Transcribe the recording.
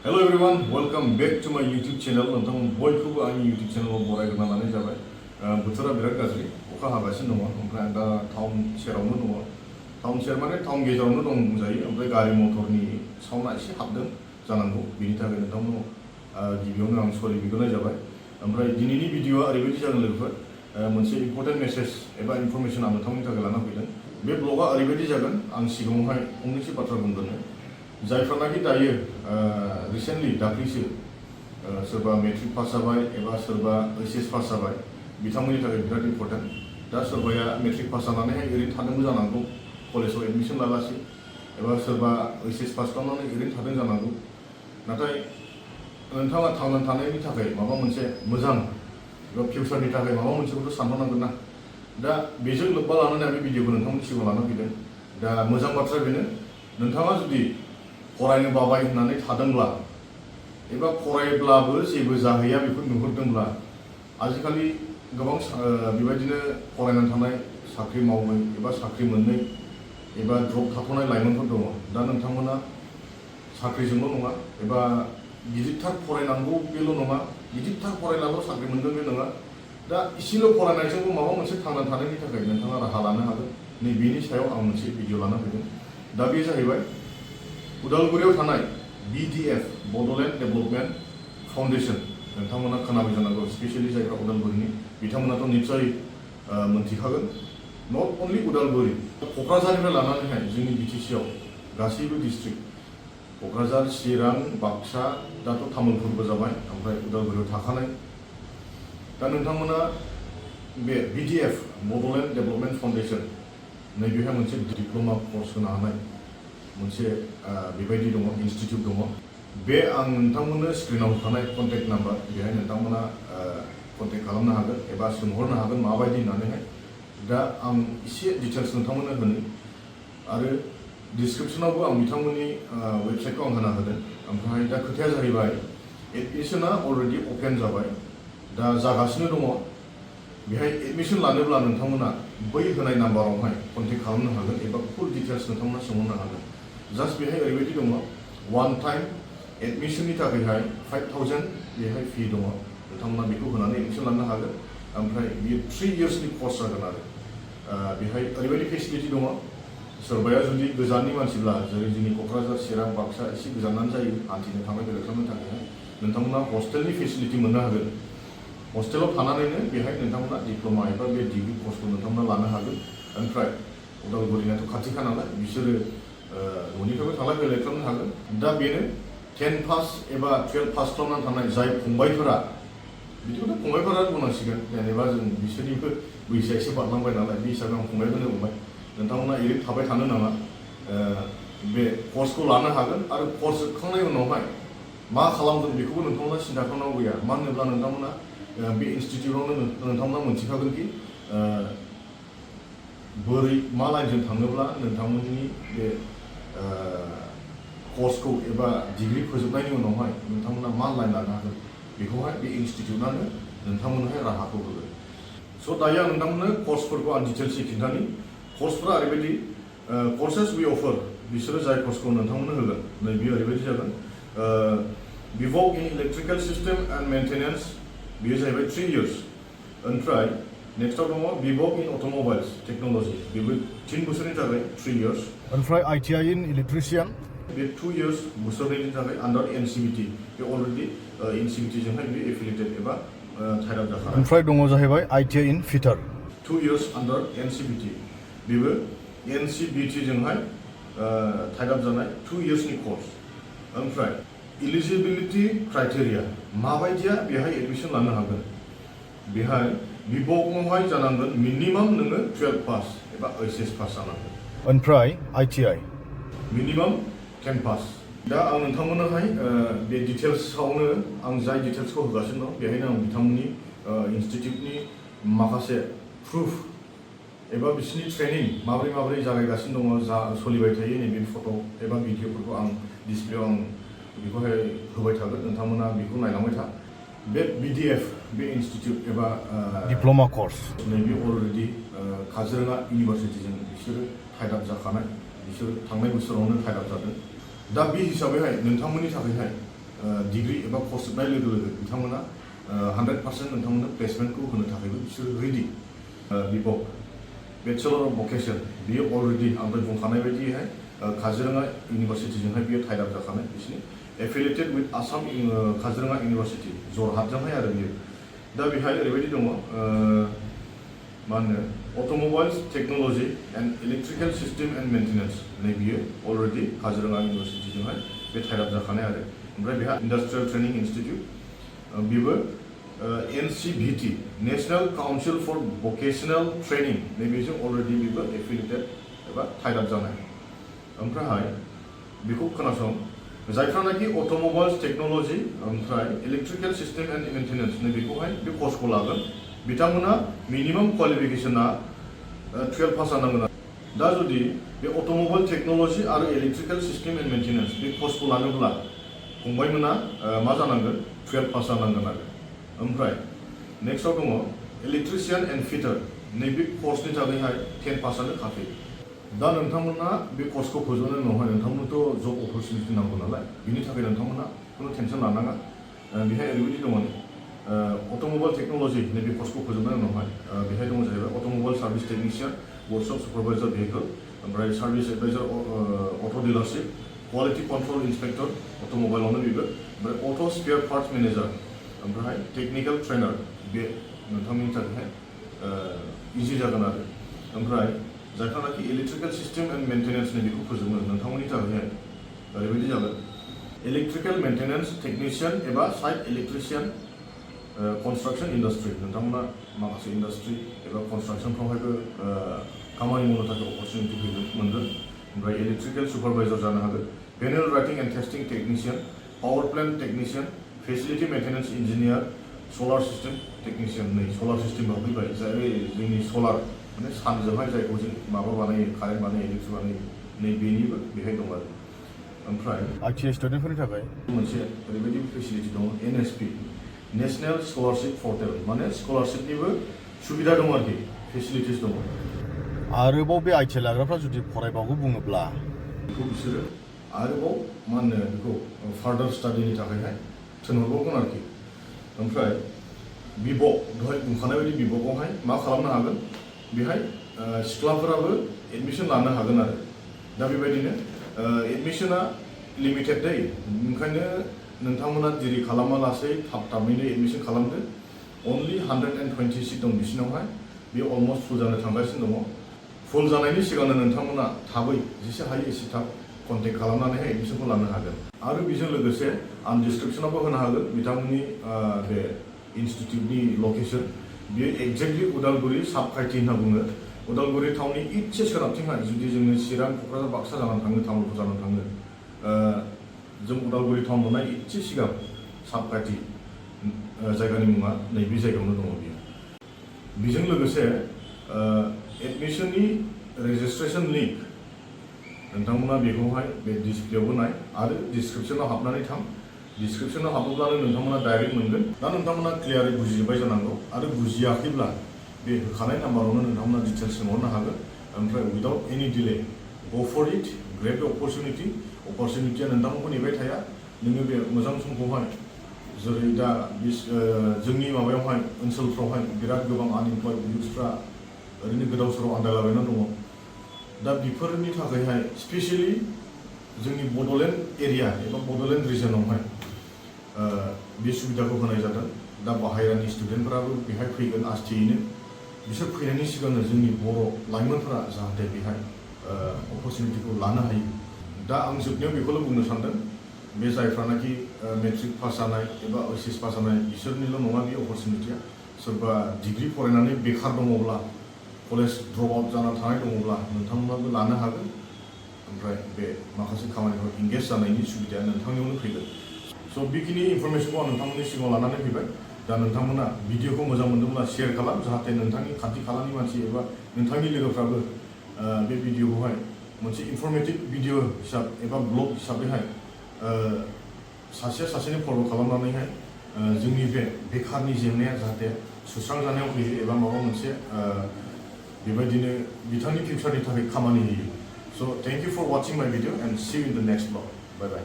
Hello everyone, welcome back to my YouTube channel. नोंथां बयखौबो आंनि YouTube channel बरायग्रोना लानाय जाबाय। बोथोरा बिराद गाज्रि, अखा हागासिनो दङ। ओमफ्राय दा टाउन सेरावनो दङ। टाउन सेर माने टाउन गेजेरावनो दं बुंजायो। ओमफ्राय गारि मटरनि साउन्डआ एसे हाबदों जानांगौ। बिनि थाखाय नोंथांमोनाव गिबियावनो आं सरि बिग्रोनाय जाबाय। ओमफ्राय दिनैनि भिडिअ'आ ओरैबायदि जागोन लोगोफोर, मोनसे इम्पर्टेन्ट मेसेज एबा इनफरमेसन आं नोंथांमोननि थाखाय लाना फैदों। बे ब्लगआ ओरैबायदि जागोन, आं सिगाङावहाय फंनैसो बाथ्रा बुंग्रोनो। जायफ्रानाखि दायो रिसेन्टलि दाख्लैसो सोरबा मेट्रिक पास जाबाय एबा सोरबा एचएस पास जाबाय, बिथांमोननि थाखाय बिराद इम्पर्टेन्ट। दा सोरबाया मेट्रिक पास जानानैहाय ओरैनो थादोंबो जानांगौ, कलेजाव एडमिसन लागासिनो, एबा सोरबा एचएस पास खालामनानै ओरैनो थादों जानांगौ। नाथाय नोंथाङा थांनानै थानायनि थाखाय माबा मोनसे मोजां एबा फिउचारनि थाखाय माबा मोनसेखौथ' सानहरनांगोन ना। दा बेजों लोब्बा लानानै आं बे भिडिअखौ नोंथांमोननि सिगाङाव लाना फैदों। दा मोजां बाथ्रा बेनो, नोंथाङा जुदि फरायनो बाबाय होननानै थादोंब्ला एबा फरायब्लाबो जेबो जाहैया बेखौ नुहुरदोंब्ला, आजिखालि गोबां बेबायदिनो फरायनानै थानाय साख्रि मावै एबा साख्रि मोनै एबा जब थाथ'नाय लाइमोनफोर दङ। दा नोंथांमोना साख्रिजोंल' नङा एबा गिदिरथार फरायनांगौ बेल' नङा, गिदिरथार फरायनाल' साख्रि मोनगोन बे नङा। दा इसेल' फरायनायजोंबो माबा मोनसे थांनानै थानायनि थाखाय नोंथाङा राहा लानो हागोन। नैबेनि सायाव आं मोनसे भिडिअ लाना फैदों। दा बे जाहैबाय उदालगुरियाव थानाय BDF बड'लेण्ड डेभेलपमेन्ट फाउन्डेसन। नोंथांमोना खोनाबाय जानांगौ, स्पेसियेलि जायफ्रा उदालगुरिनि बिथांमोनाथ' निस्सय मोनथिखागोन। नट अनलि उदालगुरि, क'क्राझारनिफ्राय लानानैहाय जोंनि BTCआव गासैबो डिस्ट्रिक्ट, क'क्राझार, चिरां, बाक्सा, दाथ' तामुलपुरबो जाबाय, ओमफ्राय उदालगुरियाव थाखानाय। दा नोंथांमोना बे BDF बड'लेण्ड डेभेलपमेन्ट फाउन्डेसन नैबेहाय मोनसे डिप्ल'मा कर्स होनो हानाय मोनसे बेबायदि दङ, इनस्टिटिउट दङ। बे आं नोंथांमोननो स्क्रिनाव होखानाय कन्टेक्ट नाम्बार, बेहाय नोंथांमोना कन्टेक्ट खालामनो हागोन एबा सोंहरनो हागोन माबायदि होननानैहाय। दा आं एसे डिटेल्स नोंथांमोननो होनो, आरो डिसक्रिपसनावबो आं बिथांमोननि वेबसाइटखौ आं होना होदों। ओमफ्राय दा खोथाया जाहैबाय, एडमिसना अलरेडि अपेन जाबाय, दा जागासिनो दङ। बेहाय एडमिसन लानोब्ला नोंथांमोना बै होनाय नाम्बारावहाय कन्टेक्ट खालामनो हागोन एबा फुल डिटेल्स नोंथांमोना सोंहरनो हागोन। जास्ट बेहाय ओरैबायदि दङ, वान टाइम एडमिसननि थाखायहाय 5,000 बेहाय फी दङ। नोंथांमोना बेखौ होनानै एडमिसन लानो हागोन। ओमफ्राय बेयो 3 इयार्सनि कर्स जागोन आरो बेहाय ओरैबायदि फेसिलिटि दङ। सोरबाया जुदि गोजाननि मानसिब्ला, जेरै जोंनि क'क्राझार, चिरां, बाक्सा एसे गोजानानो जायो हान्थिनो थांलाय फैलाय खालामनो थाखायहाय, नोंथांमोना हस्टेलनि फेसिलिटि मोननो हागोन। हस्टेलाव थानानैनो बेहाय नोंथांमोना डिप्ल'मा एबा बे डिग्रि कर्सखौ नोंथांमोना लानो हागोन। ओमफ्राय उदालगुरिनाथ' खाथिखा नालाय, बिसोरो न'निफ्रायबो थांलाय फैलाय खालामनो हागोन। दा बेनो 10 पास एबा 12 पास खालामनानै थानाय जाय फंबायफोरा, बिदिखौथ' फंबायफोरा बुंनांसिगोन, जेनेबा जों बिसोरनिबो बैसोआ एसे बारलांबाय नालाय, बे हिसाबै आं फंबायखौनो बुंबाय। नोंथांमोना ओरैनो थाबाय थानो नाङा, बे कर्सखौ लानो हागोन। आरो कर्स जोबखांनायनि उनावहाय मा खालामगोन बेखौबो नोंथांमोना सिन्था खालामनांगौ गैया। मानो होनोब्ला नोंथांमोना बे इनस्टिटिउटआवनो नोंथांमोना मोनथिखागोन कि बोरै मा लाइनजों थाङोब्ला नोंथांमोननि बे कर्सखौ एबा डिग्री फोजोबनायनि उनावहाय नोंथांमोना मा लाइन लानो हागोन, बेखौहाय बे इनस्टिटिउटआनो नोंथांमोनहाय राहाखौ होगोन। स' दायो आं नोंथांमोननो कर्सफोरखौ आं डिटेल्सै खिन्थानि। कर्सफोरा ओरैबायदि, कर्सेस वी अफार, बिसोरो जाय कर्सखौ नोंथांमोननो होगोन नैबे ओरैबायदि जागोन। BVOC in electrical system and maintenance, बेयो जाहैबाय 3 इयार्स। ओमफ्राय नेक्स्टआव दङ BVOC इन अट'मबाइल्स टेक्न'लजि, बेबो 3 बोसोरनि थाखाय 3 इयार्स। ओमफ्राय ITI इन इलेक्ट्रिशियान, बे 2 इयार्स, बोसोरनैनि थाखाय आन्डार NCVT, बे अलरेडि NCVT-जोंहाय बे एफिलिएटेड एबा टाइप जाखानाय। ओमफ्राय दङ जाहैबाय ITI इन फिटार, 2 इयार्स आन्डार NCVT, बेबो NCVT-जोंहाय टाइप जानाय 2 इयार्सनि कर्स। ओमफ्राय इलिजिबिलिटि क्राइटेरिया, माबायदिया बेहाय एडमिसन लानो हागोन, बेहाय BVOC-आवहाय जानांगोन मिनिमाम नोङो 12 पास एबा एचएस पास जानांगोन। ओमफ्राय ITI मिनिमाम 10 पास। दा आं नोंथांमोननोहाय बे डिटेल्सआवनो आं जाय डिटेल्सखौ होगासिनो दं, बेहायनो आं बिथांमोननि इनस्टिटिउटनि माखासे प्रुफ एबा बिसोरनि ट्रेनिं माबोरै जागायगासिनो दङ, जा सोलिबाय थायो, नैबे फट' एबा भिडिअफोरखौ आं डिसप्लेआव आं बेखौहाय होबाय थागोन। नोंथांमोना बेखौ नायलांबाय था। बे BDF, बे इनस्टिटिउट एबा डिप्ल'मा कर्स, नैबे अलरेडि काजिरङा इउनिभार्सिटिजों बिसोरो टाइप जाखानाय, बिसोर थांनाय बोसोरावनो टाइप जादों। दा बे हिसाबैहाय नोंथांमोननि थाखायहाय डिग्री एबा कर्स जोबनाय लोगो लोगो बिथांमोना 100% नोंथांमोननो प्लेसमेन्टखौ होनो थाखायबो बिसोर रेडि बिबक बेचलर अफ भकेसन बियो अलरेडि आं दहाय बुंखानाय बायदियैहाय काजिरङा इउनिभार्सिटिजोंहाय बियो टाइड आप जाखानाय बिसिनि affiliated with Assam Kaziranga university जरहाटजोंहाय आरो बियो दा बेहाय ओरैबायदि दङ मा होनो automobiles technology and electrical system and maintenance नै बियो अलरेडि काजिरङा इउनिभार्सिटिजोंहाय बे टाइड आप जाखानाय आरो ओमफ्राय बेहा इन्डास्ट्रियेल ट्रेनिं इन्स्टिटिउट बेबो NCVT national council for vocational training नैबेजों अलरेडि बेबो एफिलिएटेड एबा टाइड आप जानाय ओमफ्राय बेखौ खोनासं जायफ्रानाखि अट'मबाइल्स टेक्न'लजि ओमफ्राय इलेक्ट्रिकेल सिस्टेम एन्ड मेन्टेनेन्स नैबेखौहाय बे कर्सखौ लागोन बिथांमोना मिनिमाम क्वालिफिकेसना 12 पास जानांगोन दा जुदि बे अट'मबाइल टेक्न'लजि आरो इलेक्ट्रिकेल सिस्टेम एन्ड मेन्टेनेन्स बे कर्सखौ लानोब्ला फंबायमोना मा जानांगोन 12 पास जानांगोन आरो ओमफ्राय नेक्स्टआव दङ इलेक्ट्रिशियान एन्ड फिटार नैबे कर्सनि थाखायहाय 10 पासआनो काफि दा नोंथांमोना बे कर्सखौ फोजोबनायनि उनावहाय नोंथांमोनथ' जब अपरचुनिटि नांगौ नालाय बिनि थाखाय नोंथांमोना खुनु टेनसन लानाङा बेहाय ओरैबायदि दङ अट'मबाइल टेक्न'लजि नैबे कर्सखौ फोजोबनायनि उनावहाय बेहाय दङ जाहैबाय automobile service technician workshop supervisor vehicle ओमफ्राय service adviser auto' dealership quality control inspector अट'मबाइलावनो बेबो ओमफ्राय अट' स्पेयार पार्ट्स मेनेजार ओमफ्राय टेक्निकेल ट्रेनार बे नोंथांनि थाखायहाय इजि जागोन आरो ओमफ्राय जायफ्रानाखि इलेक्ट्रिकेल सिस्टेम एन्ड मेन्टेनेन्स बेखौ फोजोबो नोंथांमोननि थाखायहाय ओरैबायदि जागोन इलेक्ट्रिकेल मेन्टेनेन्स टेकनिशियान एबा साइट इलेक्ट्रिशियान कन्स्ट्राक्सन इन्डास्ट्रि नोंथांमोना माखासे इन्डास्ट्रि एबा कन्स्ट्राक्सनफ्रावहायबो खामानि मावनो थाखाय अपरचुनिटि मोनगोन ओमफ्राय इलेक्ट्रिकेल सुपारभाइजार जानो हागोन manual writing and testing technician power plant technician facility maintenance engineer solar system technician नै सलार सिस्टेमाव फैबाय जाय जोंनि सलार माने सानजोंहाय जायखौ जों माबा बानायो कारेन्ट बानायो इलेक्ट्रिक बानायो नै बेनिबो बेहाय दं आरो ओमफ्राय ITI स्टुडेन्टफोरनि थाखाय मोनसे ओरैबायदि फेसिलिटि दङ NSP नेशनेल स्कलारशिप पर्टेल माने स्कलारशिपनिबो सुबिदा दं आरोखि फेसिलिटिस दङ आरोबाव बे ITI लाग्राफ्रा जुदि फरायबावगौ बुङोब्ला बेखौ बिसोरो आरोबाव मा होनो बेखौ फार्दार स्टाडिनि थाखायहाय थिनहरबावगोन आरोखि ओमफ्राय बिबक दहाय बुंखानाय बायदि बिबकआवहाय मा खालामनो हागोन बेहाय सिख्लाफोराबो एडमिसन लानो हागोन आरो दा बेबायदिनो एडमिसना लिमिटेड दै ओंखायनो नोंथांमोना देरि खालामालासै थाबैनो एडमिसन खालामदो अनलि 120 सिट दं बिसिनावहाय बे अलमस्ट फुल जानो थांगासिनो दङ फुल जानायनि सिगांनो नोंथांमोना थाबै जेसे हायो एसे थाब कन्टेक्ट खालामनानैहाय एडमिसनखौ लानो हागोन आरो बेजों लोगोसे आं डिसक्रिपसनावबो होनो हागोन बिथांमोननि बे इनस्टिटिउटनि लकेसन बेयो एक्जेक्टलि उदालगुरि साब खायथि होनना बुङो उदालगुरि टाउननि इसे सोनाबथिंहाय जुदि जोङो चिरां क'क्राझार बाक्सा जानानै थाङो तामुलपुर जानानै थाङो जों उदालगुरि टाउन मोननाय इसे सिगां साब खायथि जायगानि मुङा नैबे जायगायावनो दङ बियो बेजों लोगोसे एडमिसननि रेजिस्ट्रेसन लिंक नोंथांमोना बेखौहाय बे डिसप्लेयावबो नाय आरो डिसक्रिपसनाव हाबनानै थां डिसक्रिपसनाव हाबोब्लानो नोंथांमोना डाइरेक्ट मोनगोन दा नोंथांमोना क्लियारै बुजिजोब्बाय जानांगौ आरो बुजियाखैब्ला बे होखानाय नाम्बारावनो नोंथांमोना डिटेल्स सोंहरनो हागोन ओमफ्राय उइदाउट एनि डिले गो फर इट ग्रेट अपरचुनिटिया नोंथांमोनखौ नेबाय थाया नोङो बे मोजां समखौहाय जेरै दा जोंनि माबायावहाय ओनसोलफ्रावहाय बिराद गोबां आनइमप्लयड इयुथ्सफ्रा ओरैनो गोदाव सोराव आन्दायलाबायनानै दङ दा बेफोरनि थाखायहाय स्पेसियेलि जोंनि बड'लेण्ड एरिया एबा बड'लेण्ड रिजनावहाय बे सुबिदाखौ होनाय जादों दा बाहेरानि स्टुडेन्टफोराबो बेहाय फैगोन आस्थेयैनो बिसोर फैनायनि सिगांनो जोंनि बर' लाइमोनफोरा जाहाथे बेहाय अपरचुनिटिखौ लानो हायो दा आं जोबनायाव बेखौल' बुंनो सानदों बे जायफ्रानाखि मेट्रिक पास जानाय एबा HS पास जानाय बिसोरनिल' नङा बे अपरचुनिटिया सोरबा डिग्री फरायनानै बेखार दङब्ला कलेज ड्रप आउट जानानै थानाय दङब्ला नोंथांमोनाबो लानो हागोन ओमफ्राय बे माखासे खामानिफोराव इंगेज जानायनि सुबिदाया नोंथांनियावनो फैगोन स' बेखिनि इनफरमेसनखौ आं नोंथांमोननि सिगाङाव लानानै फैबाय दा नोंथांमोना भिडिअखौ मोजां मोनदोंब्ला शेयार खालाम जाहाथे नोंथांनि खाथि खालानि मानसि एबा नोंथांनि लोगोफ्राबो बे भिडिअखौहाय मोनसे इनफरमेटिभ भिडिअ हिसाब एबा ब्लग हिसाबैहाय सासेनि फल' खालामनानैहाय जोंनि बे बेखारनि जेंनाया जाहाथे सुस्रांजानायाव फैयो एबा माबा मोनसे बेबायदिनो बिथांनि फिउचारनि थाखाय खामानि होयो स' thank you for watching my video and see you in the next blog bye bye